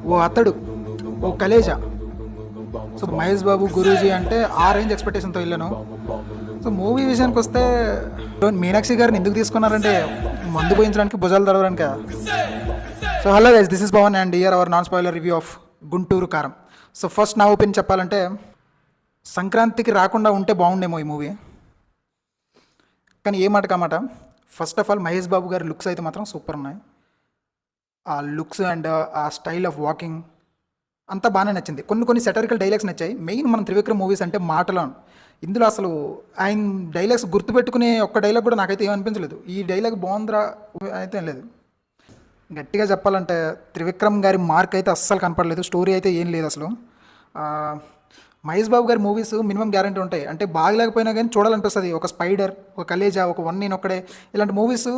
ఓ అతడు, ఓ కలేజా. సో మహేష్ బాబు గురూజీ అంటే ఆ రేంజ్ ఎక్స్పెక్టేషన్తో వెళ్ళాను. సో మూవీ విషయానికి వస్తే మీనాక్షి గారిని ఎందుకు తీసుకున్నారంటే మందు పోయించడానికి, భుజాలు తడవడానికి. So hello guys, this is Pavan and here our non spoiler review of Guntur Kaaram. So first నా ఒపీనియన్ చెప్పాలంటే సంక్రాంతికి రాకుండా ఉంటే బాగుండేమో ఈ మూవీ. కానీ ఏ మాట కామాట, first of all Mahesh Babu గారి లుక్స్ అయితే మాత్రం సూపర్ ఉన్నాయి. ఆ లుక్స్ అండ్ ఆ స్టైల్ ఆఫ్ వాకింగ్ అంతా బాగానే నచ్చింది. కొన్ని సెటరికల్ డైలాగ్స్ నచ్చాయి. మెయిన్ మనం త్రివిక్రమ్ మూవీస్ అంటే మాటలో, ఇందులో అసలు ఆయన డైలాగ్స్ గుర్తుపెట్టుకునే ఒక్క డైలాగ్ కూడా నాకైతే ఏమనిపించలేదు. ఈ డైలాగ్ బాగుందిరా అయితే లేదు. గట్టిగా చెప్పాలంటే త్రివిక్రమ్ గారి మార్క్ అయితే అస్సలు కనపడలేదు. స్టోరీ అయితే ఏం లేదు అసలు. మహేష్ బాబు గారి మూవీస్ మినిమం గ్యారంటీ ఉంటాయి, అంటే బాగలేకపోయినా కానీ చూడాలనిపిస్తుంది. ఒక స్పైడర్, ఒక కలేజా, ఒక వన్ నేను ఒక్కడే, ఇలాంటి మూవీస్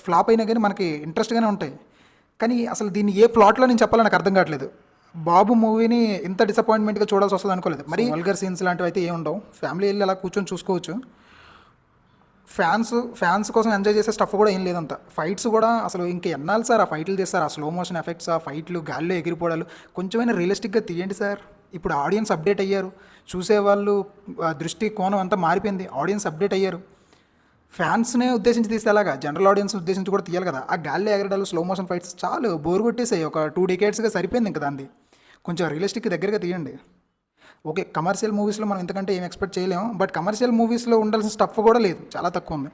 ఫ్లాప్ అయినా కానీ మనకి ఇంట్రెస్ట్గానే ఉంటాయి. కానీ అసలు దీన్ని ఏ ప్లాట్లో నేను చెప్పాలని నాకు అర్థం కావట్లేదు. బాబు మూవీని ఇంత డిసప్పాయింట్మెంట్గా చూడాల్సి వస్తుంది అనుకోలేదు. మరి వల్గర్ సీన్స్ లాంటివి అయితే ఏమి ఉండవు, ఫ్యామిలీ వెళ్ళి అలా కూర్చొని చూసుకోవచ్చు. ఫ్యాన్స్ కోసం ఎంజాయ్ చేసే స్టఫ్ కూడా ఏం లేదంత. ఫైట్స్ కూడా అసలు ఇంకా ఎన్నాళ్ళు సార్ ఆ ఫైట్లు చేస్తారు, ఆ స్లో మోషన్ ఎఫెక్ట్స్, ఆ ఫైట్లు గాల్లో ఎగిరిపోవడాలు కొంచెమైనా రియలిస్టిక్గా తీయండి సార్. ఇప్పుడు ఆడియన్స్ అప్డేట్ అయ్యారు, చూసేవాళ్ళు దృష్టి కోణం అంతా మారిపోయింది, ఆడియన్స్ అప్డేట్ అయ్యారు. ఫ్యాన్స్నే ఉద్దేశించి తీస్తే అలాగా జనరల్ ఆడియన్స్ ఉద్దేశించి కూడా తీయాలి కదా. ఆ గాల్లో ఎగరడాలు, స్లో మోషన్ ఫైట్స్ చాలు బోర్ కొట్టేసాయి. ఒక 2 decadesగా సరిపోయింది ఇంకా దాన్ని. కొంచెం రియలిస్టిక్ దగ్గరగా తీయండి. ఓకే, కమర్షియల్ మూవీస్లో మనం ఇంతకంటే ఏం ఎక్స్పెక్ట్ చేయలేము, బట్ కమర్షియల్ మూవీస్లో ఉండాల్సిన స్టఫ్ కూడా లేదు, చాలా తక్కువ ఉంది.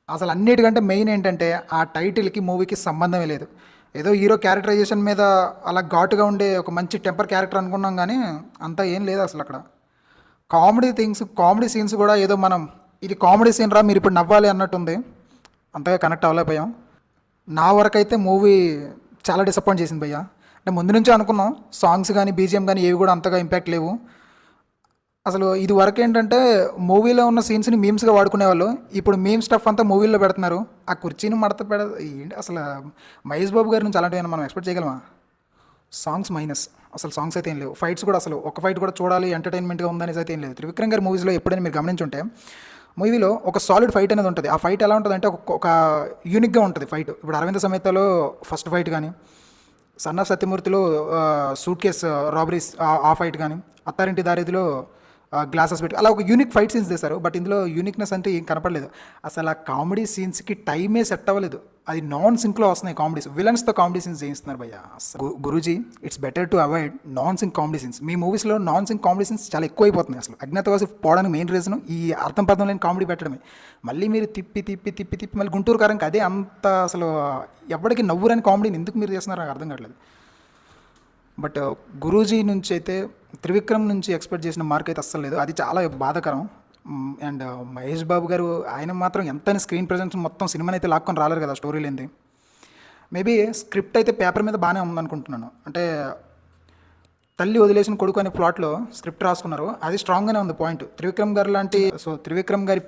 అసలు అన్నిటికంటే మెయిన్ ఏంటంటే ఆ టైటిల్కి మూవీకి సంబంధమే లేదు. ఏదో హీరో క్యారెక్టరైజేషన్ మీద అలా ఘాటుగా ఉండే ఒక మంచి టెంపర్ క్యారెక్టర్ అనుకున్నాం, కానీ అంతా ఏం లేదు అసలు అక్కడ. కామెడీ సీన్స్ కూడా ఏదో మనం ఇది కామెడీ సీన్ రా మీరు ఇప్పుడు నవ్వాలి అన్నట్టుంది, అంతగా కనెక్ట్ అవ్వలేకపోయాం. నా వరకు అయితే మూవీ చాలా డిసప్పాయింట్ చేసింది భయ్య. అంటే ముందు నుంచే అనుకున్నాం, సాంగ్స్ కానీ బీజిఎం కానీ ఏవి కూడా అంతగా ఇంపాక్ట్ లేవు. అసలు ఇది వరకు ఏంటంటే మూవీలో ఉన్న సీన్స్ని మీమ్స్గా వాడుకునేవాళ్ళు, ఇప్పుడు మీమ్ స్టఫ్ అంతా మూవీలో పెడుతున్నారు. ఆ కుర్చీని ఏంటి అసలు మహేష్ బాబు గారి నుంచి అలాంటివి మనం ఎక్స్పెక్ట్ చేయగలమా? సాంగ్స్ మైనస్, అసలు సాంగ్స్ అయితే ఏం లేవు. ఫైట్స్ కూడా అసలు ఒక ఫైట్ కూడా చూడాలి ఎంటర్టైన్మెంట్గా ఉందనేసి అయితే ఏం లేదు. త్రివిక్రమ్ గారి మూవీస్లో ఎప్పుడైనా మీరు గమనించుంటే మూవీలో ఒక సాలిడ్ ఫైట్ అనేది ఉంటుంది. ఆ ఫైట్ ఎలా ఉంటుంది అంటే ఒక యూనిక్గా ఉంటుంది ఫైట్. ఇప్పుడు అరవింద సమేతలో ఫస్ట్ ఫైట్ కానీ, సన్ ఆఫ్ సత్యమూర్తిలో సూట్ కేస్ రాబరీస్ ఆ ఫైట్ కానీ, అత్తారింటి దారేదిలో గ్లాసెస్ పెట్టి అలా ఒక యూనిక్ ఫైట్ సీన్స్ చేశారు. బట్ ఇందులో యూనిక్నెస్ అంటే ఏం కనపడలేదు. అసలు ఆ కామెడీ సీన్స్కి టైమే సెట్ అవ్వలేదు. అది నాన్ సింక్లో వస్తున్నాయి కామెడీస్. విలన్స్తో కామెడీ సీన్స్ చేయిస్తున్నారు భయ్య. Guruji, it's better to avoid non sync comedy scenes. మీ మూవీస్లో నాన్ సింక్ కామెడీ సీన్స్ చాలా ఎక్కువ అయిపోతున్నాయి. అసలు అజ్ఞాతవాసి పోవడానికి మెయిన్ రీజన్ ఈ అర్థం పర్థం లేని కామెడీ పెట్టడమే. మళ్ళీ మీరు తిప్పి మళ్ళీ గుంటూరు కారంకి అదే అంత అసలు ఎవరికి నవ్వురని కామెడీని ఎందుకు మీరు చేస్తున్నారో నాకు అర్థం కావట్లేదు. బట్ గురూజీ నుంచి అయితే త్రివిక్రమ్ నుంచి ఎక్స్పెక్ట్ చేసిన మార్క్ అయితే అస్సలు లేదు, అది చాలా బాధాకరం. అండ్ మహేష్ బాబు గారు ఆయన మాత్రం ఎంతైనా స్క్రీన్ ప్రజెన్స్ మొత్తం సినిమాని అయితే లాక్కొని రాలేరు కదా, స్టోరీ లేనిది. మేబీ స్క్రిప్ట్ అయితే పేపర్ మీద బాగానే ఉందనుకుంటున్నాను. అంటే తల్లి వదిలేసిన కొడుకు అనే ప్లాట్లో స్క్రిప్ట్ రాసుకున్నారు, అది స్ట్రాంగ్గానే ఉంది పాయింట్. త్రివిక్రమ్ గారు లాంటి త్రివిక్రమ్ గారి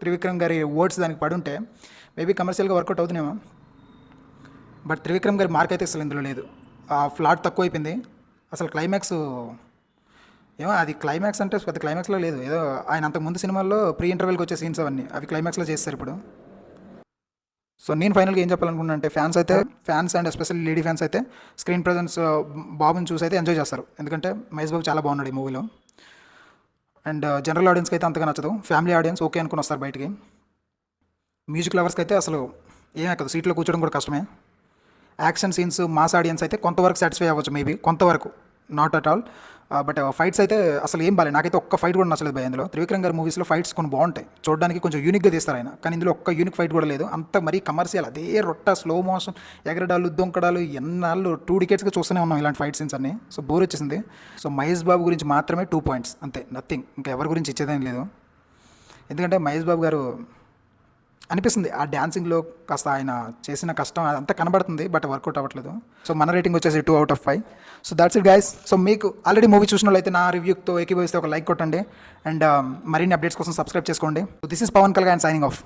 త్రివిక్రమ్ గారి వర్డ్స్ దానికి పడుంటే మేబీ కమర్షియల్గా వర్కౌట్ అవుతున్నామో. బట్ త్రివిక్రమ్ గారి మార్క్ అయితే అసలు ఇందులో లేదు. ఆ ఫ్లాట్ తక్కువ అయిపోయింది. అసలు క్లైమాక్స్ ఏమో, అది క్లైమాక్స్ అంటే పెద్ద క్లైమాక్స్లో లేదు. ఏదో ఆయన అంతకుముందు సినిమాల్లో ప్రీ ఇంటర్వెల్కి వచ్చే సీన్స్ అవి క్లైమాక్స్లో చేస్తారు ఇప్పుడు. సో నేను ఫైనల్గా ఏం చెప్పాలనుకున్నా అంటే fans and especially lady fans అయితే స్క్రీన్ ప్రజెన్స్ బాబుని చూసి అయితే ఎంజాయ్ చేస్తారు, ఎందుకంటే మహేష్ బాబు చాలా బాగున్నాడు ఈ మూవీలో. అండ్ జనరల్ ఆడియన్స్కి అయితే అంతగా నచ్చదు, ఫ్యామిలీ ఆడియన్స్ ఓకే అనుకుని వస్తారు బయటికి. మ్యూజిక్ లవర్స్కి అయితే అసలు ఏం ఎక్కదు, సీట్లో కూర్చోవడం కూడా కష్టమే. యాక్షన్ సీన్స్ మాస్ ఆడియన్స్ అయితే కొంతవరకు సాటిస్ఫై అవ్వచ్చు, మేబీ కొంతవరకు, not at all. But fights అయితే అసలు ఏం బాలేదు, నాకైతే ఒక్క ఫైట్ కూడా నచ్చలేదు భయ. ఇందులో త్రివిక్రమ్ గారి మూవీస్లో ఫైట్స్ కొన్ని బాగుంటాయి, చూడడానికి కొంచెం యూనిక్గా తీస్తారు ఆయన, కానీ ఇందులో ఒక్క యూనిక్ ఫైట్ కూడా లేదు. అంత మరీ కమర్షియల్, అదే రొట్ట స్లో మోషన్ ఎగరడాలు దొంకడాలు, ఎన్నాళ్ళు 2 decadesగా చూస్తూనే ఉన్నాం ఇలాంటి ఫైట్ సీన్స్ అన్ని. సో బోర్ వచ్చేసింది. సో మహేష్ బాబు గురించి మాత్రమే 2 points అంతే, నథింగ్. ఇంకా ఎవరి గురించి ఇచ్చేదేం లేదు. ఎందుకంటే మహేష్ బాబు గారు అనిపిస్తుంది ఆ డ్యాన్సింగ్లో కాస్త ఆయన చేసిన కష్టం అదంతా కనబడుతుంది, బట్ వర్కౌట్ అవ్వట్లేదు. సో మన రేటింగ్ వచ్చేసి 2 out of 5. So that's it guys. So మీకు ఆల్రెడీ మూవీ చూసిన వాళ్ళైతే నా రివ్యూతో ఏకీభవిస్తే ఒక లైక్ కొట్టండి, అండ్ మరిన్ని అప్డేట్స్ కోసం సబ్స్క్రైబ్ చేసుకోండి. This is Pavan Kalga and signing of.